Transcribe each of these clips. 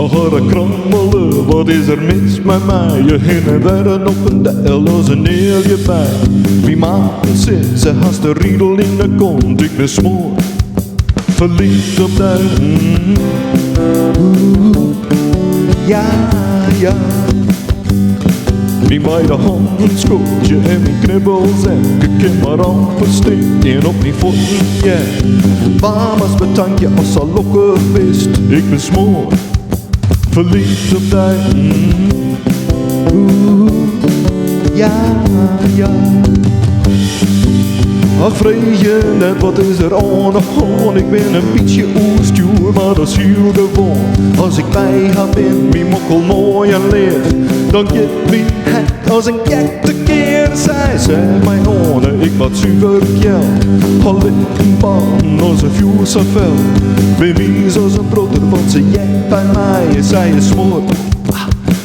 Harde krammelen, wat is er mis met mij? Je heen en weer op een deel als een neelje bij. Wie maakt zit, ze haast de riedel in de kont. Ik ben smoor, verliefd op jou. Ja, ja. Die beide handen schoot je en mijn knibbels en ik kan maar amper steken op mijn voeten, yeah. Mama's bedank je als ze lokker wist. Ik ben smoor, verliefd op jou. Ja, ja. Ach vreetje, net wat is er aan de hand? Ik ben een beetje oerstuur, maar dat is heel gewoon. Als ik bij haar ben, wie mokkel mooi en leert, dan get wie het als een gek te keer. Zij zei mij honen, ik wat zuiver geld. Al een baan als een vuur zo fel. Ben wie zoals een broeder, want ze jij bij mij. En zij is smoor,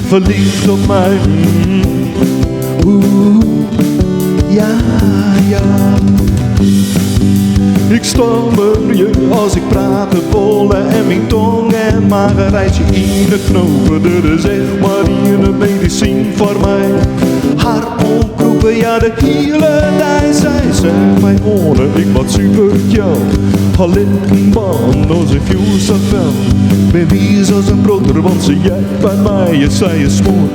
verliefd op mij. Ja, ja. Ik stammer je als ik praat de bollen en mijn tong en maar een rijtje in de knopen. Dat is echt maar hier een medicijn voor mij. Haar onkroepen, ja de hele tijd. Zij zegt mij oren, ik wat super jou. Al in een baan als een vuur zo fel. Ben wie zoals een broeder, want ze jij bij mij. En zij is smoor,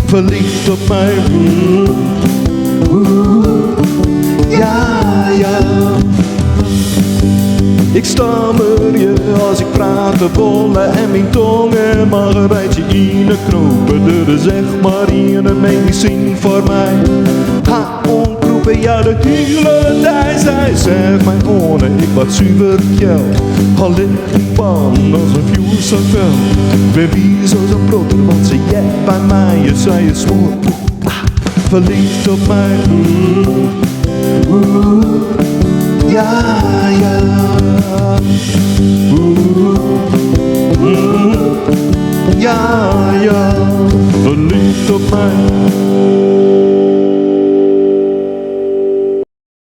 verliefd op mij. Ja, ja. Ik stammer je als ik praat de bollen en mijn tongen, maar een rijtje in de knopen. Dat is echt maar hier een medicijn voor mij. Ha, onkroepen, ja de hele tijd. Zij zegt mijn oren, ik wat zuiver jou. Al in een baan als een vuur zo fel. Ben wie zoals een broeder, want ze jij bij mij. En zij is smoor, verliefd op mij. Ja, ja. Ja, ja. Verliefd op mij.